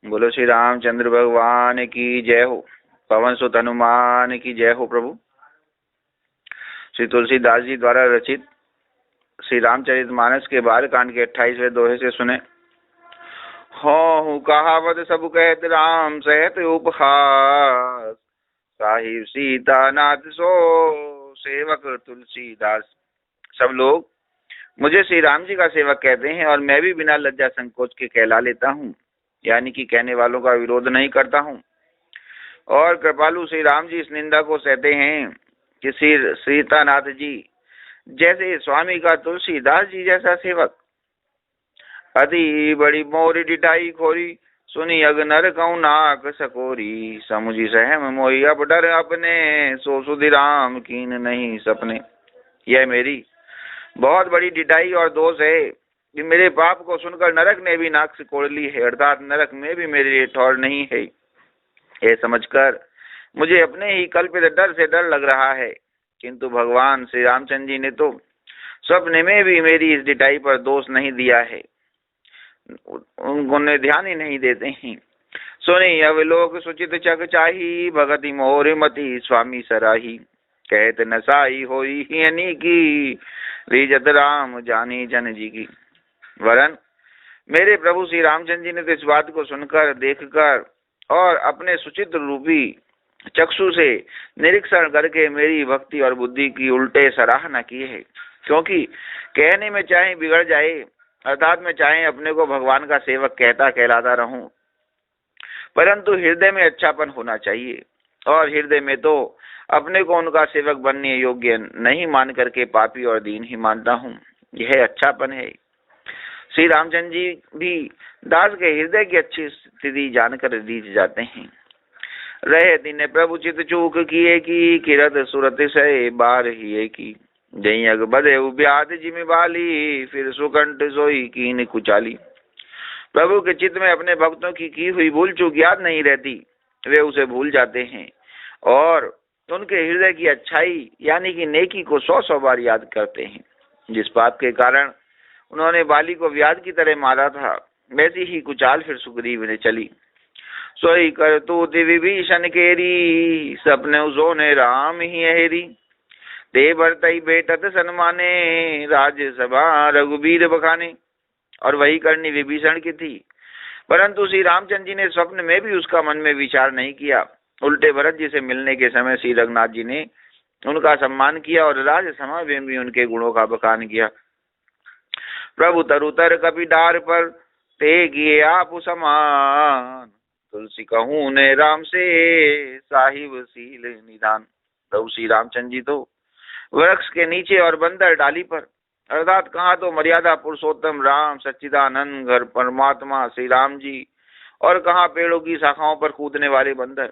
बोलो श्री रामचंद्र भगवान की जय हो। पवन सुत हनुमान की जय हो। प्रभु श्री तुलसीदास जी द्वारा रचित श्री रामचरितमानस के बालकांड के 28वें दोहे से सुने। हो कहावत सब कहत राम सहत उपहास, साहिब सीता नाथ सो सेवक तुलसीदास। सब लोग मुझे श्री राम जी का सेवक कहते हैं और मैं भी बिना लज्जा संकोच के कहला लेता हूँ, यानी कि कहने वालों का विरोध नहीं करता हूँ। और कृपालु श्री राम जी इस निंदा को सहते हैं कि श्री सीतानाथ जी जैसे स्वामी का तुलसीदास जी जैसा सेवक अति बड़ी मोरी डिटाई खोरी, सुनी अग नर कहूँ नाक सकोरी, समुझी सहम मोही अब डर अपने, सो सुधि राम कीन नहीं सपने। यह मेरी बहुत बड़ी डिटाई और दोष है कि मेरे पाप को सुनकर नरक ने भी नाक सिकोड़ ली है, अर्थात नरक में भी मेरे लिए ठौर नहीं है। ये समझकर मुझे अपने ही कल्पित डर से डर लग रहा है, किंतु भगवान श्री रामचंद्र जी ने तो स्वप्न में भी मेरी इस डिटाई पर दोष नहीं दिया है, उन्हें ध्यान ही नहीं देते हैं। सुनी अवलोक सुचित चक चाही, भगति मोर मति स्वामी सराही, कहत नसाई होई हियनी की, रीजत राम जानी जन जी की। वरन मेरे प्रभु श्री रामचंद्र जी ने तो इस बात को सुनकर देखकर और अपने सुचित रूपी चक्षु से निरीक्षण करके मेरी भक्ति और बुद्धि की उल्टे सराहना की है। क्योंकि कहने में चाहे बिगड़ जाए, अर्थात मैं चाहे अपने को भगवान का सेवक कहता कहलाता रहूं, परंतु हृदय में अच्छापन होना चाहिए, और हृदय में तो अपने को उनका सेवक बनने योग्य नहीं मान करके पापी और दीन ही मानता हूँ। यह अच्छापन है। श्री रामचंद्र जी भी दास के हृदय की अच्छी स्थिति जानकर रीझ जाते हैं। रहे दिन प्रभु चित चूक किए की, किरत सुरत से बार ही की, जई अग बधे ब्याद जिम्मे बाली, फिर सुकंठ सोई कीन कुचाली। प्रभु के चित्त में अपने भक्तों की हुई भूल चूक याद नहीं रहती, वे उसे भूल जाते हैं और उनके हृदय की अच्छाई यानी कि नेकी को 100 बार याद करते हैं। जिस पाप के कारण उन्होंने बाली को व्याध की तरह मारा था, वैसी ही कुचाल फिर सुग्रीव ने चली। सोई कर तू विभीषण केरी, सपने उसोने राम ही हेरी, ते भरतई बेटत सन्माने, राज्यसभा रघुबीर बखाने। और वही करनी विभीषण की थी, परंतु श्री रामचंद्र जी ने स्वप्न में भी उसका मन में विचार नहीं किया। उल्टे भरत जी से मिलने के समय श्री रघुनाथ जी ने उनका सम्मान किया और राज्यसभा में भी उनके गुणों का बखान किया। प्रभु तरुतर कपि डार पर, ते किए आप समान, तुलसी कहूँ ने राम से, साहिब सील निदान। प्रभु श्री रामचंद्र जी तो वृक्ष के नीचे और बंदर डाली पर, अर्थात कहाँ तो मर्यादा पुरुषोत्तम राम सच्चिदानंद घर परमात्मा श्री राम जी, और कहाँ पेड़ों की शाखाओं पर कूदने वाले बंदर,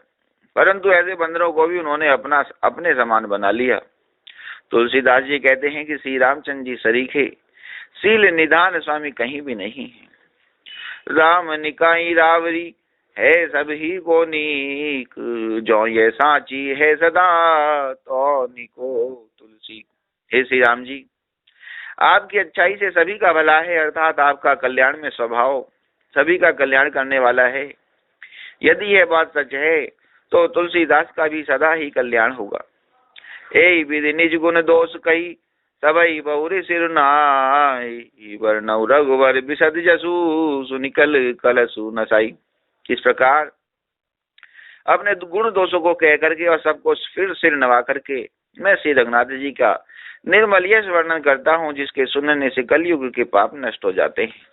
परंतु ऐसे बंदरों को भी उन्होंने अपने समान बना लिया। तुलसीदास जी कहते हैं कि श्री रामचंद्र जी सरीखे सील निधान स्वामी कहीं भी नहीं है। राम निकाई रावरी है सब ही को नीक, जो ये साची है सदा तो निको तुलसी। हे श्री राम जी, आपकी अच्छाई से सभी का भला है, अर्थात आपका कल्याण में स्वभाव सभी का कल्याण करने वाला है। यदि यह बात सच है तो तुलसीदास का भी सदा ही कल्याण होगा। ए विधि निज गुण दोष कही, सबई बहुरी सिर नाई, वर्णव रघुवर बिसद जसु, सुनिकल कलसु नसाई। इस प्रकार अपने गुण दोषों को कह करके और सबको फिर सिर नवा करके मैं श्री रघुनाथ जी का निर्मल यश वर्णन करता हूँ, जिसके सुनने से कलयुग के पाप नष्ट हो जाते हैं।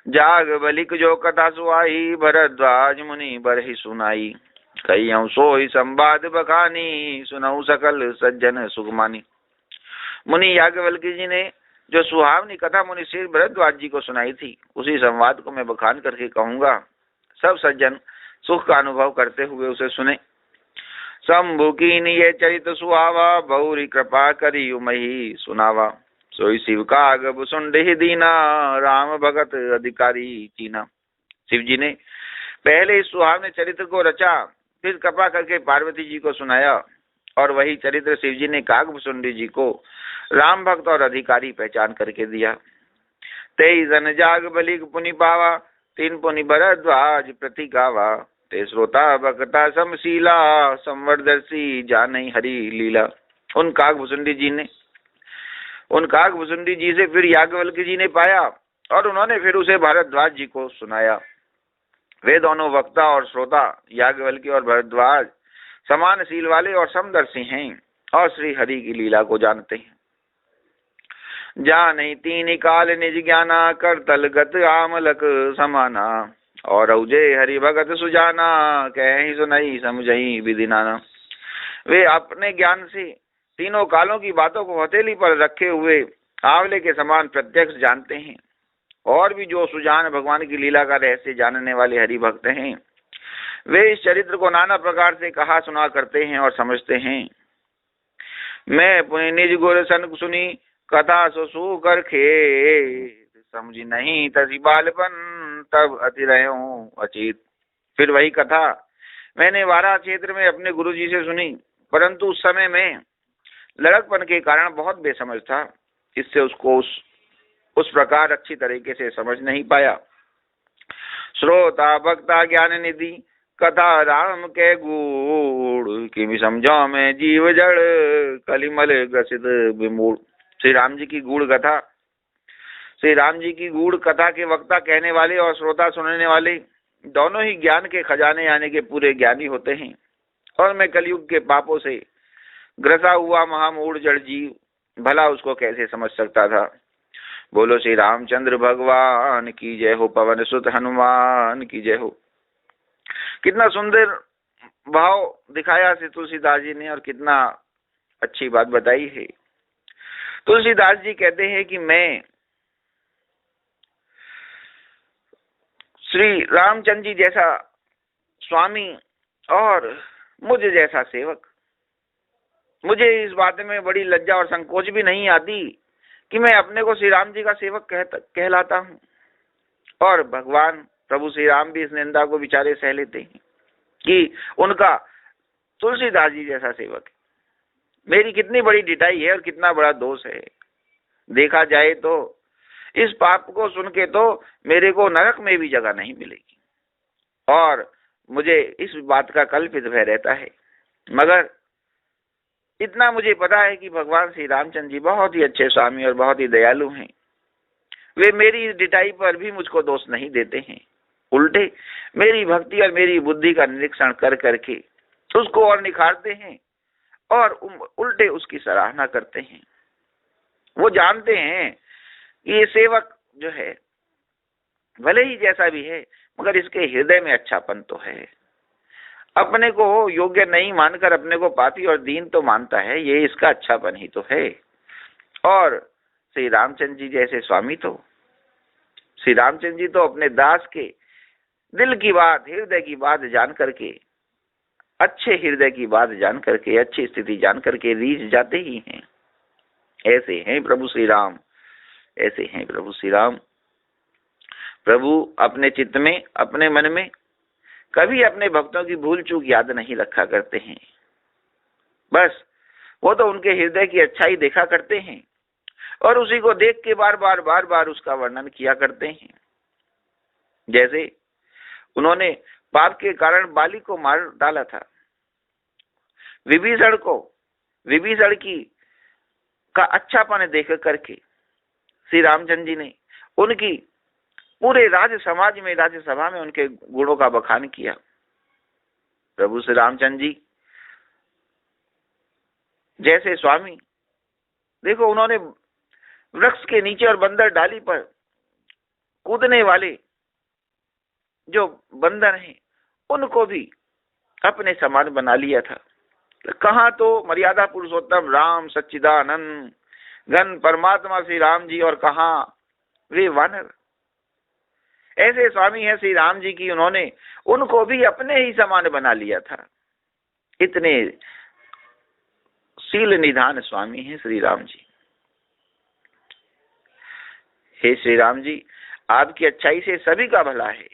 जाग बलिक जो कथा सुहाई, भरद्वाज मुनि बरहि सुनाई, कहियौ सोई संवाद बखानी, सुनऊ सकल सज्जन सुखमानी। मुनि याज्ञवल्क्य जी ने जो सुहावनी कथा मुनि श्री भरद्वाज जी को सुनाई थी, उसी संवाद को मैं बखान करके कहूंगा। सब सज्जन सुख का अनुभव करते हुए उसे सुने। शंभु कीन ये चरित सुहावा, बहुरी कृपा करी उमही सुनावा, सोई शिव का अगब सुंड ही दीना, राम भगत अधिकारी चीना। शिव जी ने पहले इस सुहावने चरित्र को रचा, फिर कृपा करके पार्वती जी को सुनाया, और वही चरित्र शिव जी ने कागभुसुंडी जी को राम भक्त और अधिकारी पहचान करके दिया। तेई जन जाग बलिक पुनि पावा, तीन पुनि भरद्वाज प्रति गावा, ते श्रोता भक्ता समशीला, संवरदर्शी जानई हरि लीला। उन काकभुसुंडी जी से फिर याज्ञवल्क्य जी ने पाया और उन्होंने फिर उसे भारद्वाज जी को सुनाया। वे दोनों वक्ता और श्रोता याज्ञवल्क्य और भरद्वाज समानशील वाले और समदर्शी हैं और श्री हरि की लीला को जानते हैं। जाने तीन काल निज ज्ञाना, कर तलगत आमलक समाना, और औजे हरि भगत सुजाना, कहीं सुनई समझई विधि नाना। वे अपने ज्ञान से तीनों कालों की बातों को हथेली पर रखे हुए आंवले के समान प्रत्यक्ष जानते हैं, और भी जो सुजान भगवान की लीला का रहस्य जानने वाले हरि भक्त हैं, वे इस चरित्र को नाना प्रकार से कहा सुना करते हैं और समझते हैं। मैं पुनि निज गुर सन सुनी, कथा सो कर खेत, समझ नहीं तसी बालपन, तब अति रहूं अचेत। फिर वही कथा मैंने वारा क्षेत्र में अपने गुरु जी से सुनी, परंतु उस समय में लड़कपन के कारण बहुत बेसमझ था, इससे उसको उस प्रकार अच्छी तरीके से समझ नहीं पाया। श्रोता भक्ता ज्ञान निधि, कथा राम के गुण, कि भी समझो मैं जीव जड़, कलिमल ग्रसित विमूढ़। श्री राम जी की गूढ़ कथा, श्री राम जी की गूढ़ कथा के वक्ता कहने वाले और श्रोता सुनने वाले दोनों ही ज्ञान के खजाने आने के पूरे ज्ञानी होते हैं, और मैं कलयुग के पापों से ग्रसा हुआ महामूढ़ जड़ जीव भला उसको कैसे समझ सकता था। बोलो श्री रामचंद्र भगवान की जय हो, पवन सुत हनुमान की जय हो। कितना सुंदर भाव दिखाया श्री तुलसीदास जी ने और कितना अच्छी बात बताई है। तुलसीदास जी कहते हैं कि मैं श्री रामचंद्र जी जैसा स्वामी और मुझ जैसा सेवक, मुझे इस बात में बड़ी लज्जा और संकोच भी नहीं आती कि मैं अपने को श्री राम जी का सेवक कहलाता हूँ, और भगवान प्रभु श्री राम भी इस निंदा को बेचारे सह लेते हैं कि उनका तुलसीदास जी जैसा सेवक है। मेरी कितनी बड़ी ढिठाई है और कितना बड़ा दोष है। देखा जाए तो इस पाप को सुन के तो मेरे को नरक में भी जगह नहीं मिलेगी, और मुझे इस बात का कल्पित भय रहता है। मगर इतना मुझे पता है कि भगवान श्री रामचंद्र जी बहुत ही अच्छे स्वामी और बहुत ही दयालु हैं। वे मेरी इस ढिठाई पर भी मुझको दोष नहीं देते हैं, उल्टे मेरी भक्ति और मेरी बुद्धि का निरीक्षण कर करके उसको और निखारते हैं और उल्टे उसकी सराहना करते हैं। वो जानते हैं कि ये सेवक जो है भले ही जैसा भी है, मगर इसके हृदय में अच्छापन तो है। अपने को योग्य नहीं मानकर अपने को पापी और दीन तो मानता है, ये इसका अच्छापन ही तो है। और श्री रामचंद्र जी जैसे स्वामी तो, श्री रामचंद्र जी तो अपने दास के दिल की बात, हृदय की बात जान करके, अच्छे हृदय की बात जान करके, अच्छी स्थिति जान करके रीझ जाते ही हैं। ऐसे हैं प्रभु श्री राम, ऐसे हैं प्रभु श्री राम। प्रभु अपने चित्त में, अपने मन में कभी अपने भक्तों की भूल चूक याद नहीं रखा करते हैं। बस वो तो उनके हृदय की अच्छाई देखा करते हैं और उसी को देख के बार बार उसका वर्णन किया करते हैं। जैसे उन्होंने पाप के कारण बाली को मार डाला था, विभीषण की का अच्छापन देख करके श्री रामचंद्र जी ने उनकी पूरे राज्य समाज में, राज्यसभा में उनके गुणों का बखान किया। प्रभु श्री रामचंद्र जी जैसे स्वामी, देखो उन्होंने वृक्ष के नीचे और बंदर डाली पर कूदने वाले जो बंदर हैं उनको भी अपने समान बना लिया था। कहाँ तो मर्यादा पुरुषोत्तम राम सच्चिदानंद घन परमात्मा श्री राम जी, और कहाँ वे वानर। ऐसे स्वामी है श्री राम जी की, उन्होंने उनको भी अपने ही समान बना लिया था। इतने शील निधान स्वामी हैं श्री राम जी। हे श्री राम जी, आपकी अच्छाई से सभी का भला है,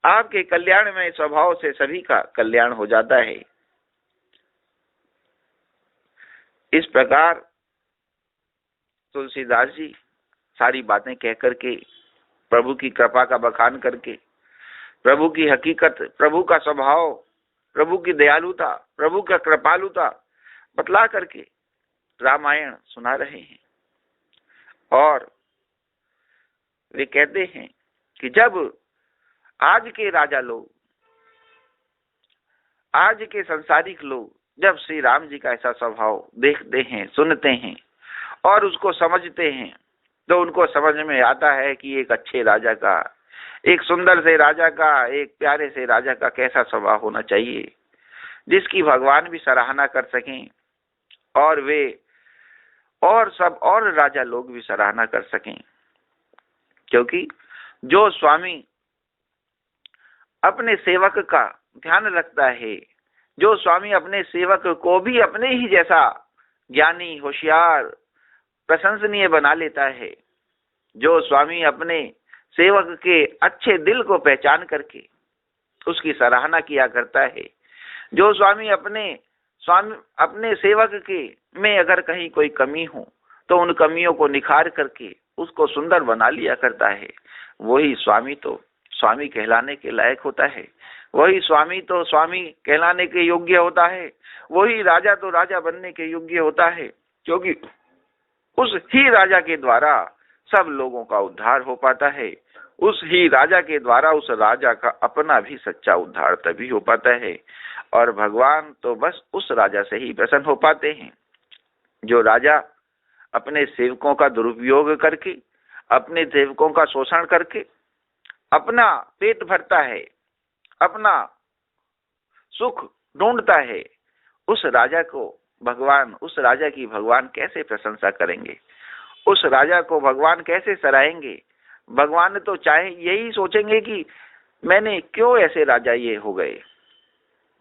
आपके कल्याण में स्वभाव से सभी का कल्याण हो जाता है। इस प्रकार तुलसीदास जी सारी बातें कह करके प्रभु की कृपा का बखान करके, प्रभु की हकीकत, प्रभु का स्वभाव, प्रभु की दयालुता, प्रभु का कृपालुता बतला करके रामायण सुना रहे हैं। और वे कहते हैं कि जब आज के राजा लोग, आज के संसारिक लोग जब श्री राम जी का ऐसा स्वभाव देखते हैं, सुनते हैं और उसको समझते हैं, तो उनको समझ में आता है कि एक अच्छे राजा का, एक सुंदर से राजा का, एक प्यारे से राजा का कैसा स्वभाव होना चाहिए, जिसकी भगवान भी सराहना कर सकें और वे और सब और राजा लोग भी सराहना कर सकें। क्योंकि जो स्वामी अपने सेवक का ध्यान रखता है, जो स्वामी अपने सेवक को भी अपने ही जैसा ज्ञानी, होशियार, प्रशंसनीय बना लेता है, जो स्वामी अपने सेवक के अच्छे दिल को पहचान करके उसकी सराहना किया करता है, जो स्वामी अपने सेवक के में अगर कहीं कोई कमी हो तो उन कमियों को निखार करके उसको सुंदर बना लिया करता है, वही स्वामी तो स्वामी कहलाने के लायक होता है, वही स्वामी तो स्वामी कहलाने के योग्य होता है, वही राजा तो राजा बनने के योग्य होता है। क्योंकि उस ही राजा के द्वारा सब लोगों का उद्धार हो पाता है, उस ही राजा के द्वारा उस राजा का अपना भी सच्चा उद्धार तभी हो पाता है। और भगवान तो बस उस राजा से ही प्रसन्न हो पाते हैं जो राजा अपने सेवकों का दुरुपयोग करके, अपने सेवकों का शोषण करके अपना पेट भरता है, अपना सुख ढूंढता है। उस राजा को भगवान, उस राजा की भगवान कैसे प्रशंसा करेंगे, उस राजा को भगवान कैसे सराहेंगे। भगवान तो चाहे यही सोचेंगे कि मैंने क्यों ऐसे राजा ये हो गए,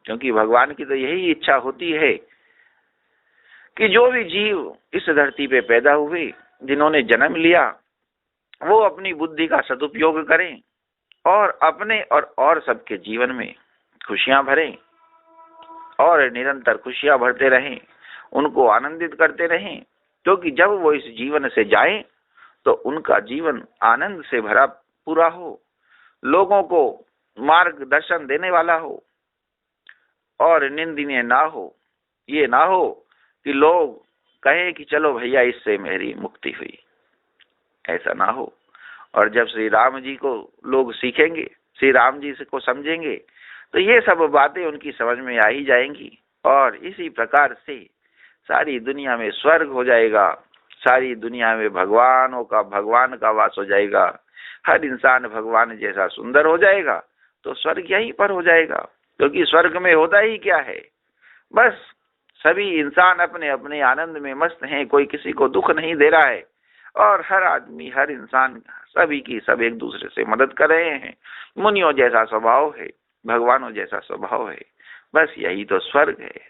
क्योंकि भगवान की तो यही इच्छा होती है कि जो भी जीव इस धरती पे पैदा हुए, जिन्होंने जन्म लिया, वो अपनी बुद्धि का सदुपयोग करें और अपने और सबके जीवन में खुशियां भरें और निरंतर खुशियां भरते रहें, उनको आनंदित करते रहें। क्योंकि जब वो इस जीवन से जाएं तो उनका जीवन आनंद से भरा पूरा हो, लोगों को मार्गदर्शन देने वाला हो और निंदनीय ना हो। ये ना हो कि लोग कहें कि चलो भैया इससे मेरी मुक्ति हुई, ऐसा ना हो। और जब श्री राम जी को लोग सीखेंगे, श्री राम जी को समझेंगे, तो ये सब बातें उनकी समझ में आ ही जाएंगी और इसी प्रकार से सारी दुनिया में स्वर्ग हो जाएगा, सारी दुनिया में भगवान का वास हो जाएगा, हर इंसान भगवान जैसा सुंदर हो जाएगा, तो स्वर्ग यहीं पर हो जाएगा। क्योंकि स्वर्ग में होता ही क्या है, बस सभी इंसान अपने अपने आनंद में मस्त हैं, कोई किसी को दुख नहीं दे रहा है और हर आदमी, हर इंसान सभी की सब एक दूसरे से मदद कर रहे हैं। मुनियों जैसा स्वभाव है, भगवानों जैसा स्वभाव है। बस यही तो स्वर्ग है,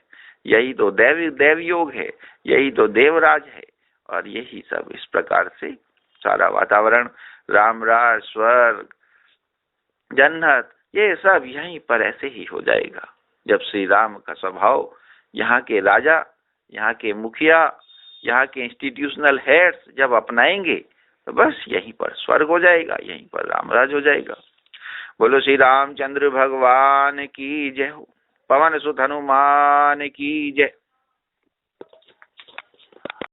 यही तो देवयोग है, यही तो देवराज है। और यही सब इस प्रकार से सारा वातावरण, रामराज, स्वर्ग, जन्नत, ये सब यहीं पर ऐसे ही हो जाएगा जब श्री राम का स्वभाव यहाँ के राजा, यहाँ के मुखिया, यहाँ के इंस्टीट्यूशनल हेड्स जब अपनाएंगे तो बस यहीं पर स्वर्ग हो जाएगा, यहीं पर रामराज हो जाएगा। बोलो श्री रामचंद्र भगवान की जय हो, पवन सुत हनुमान की जय।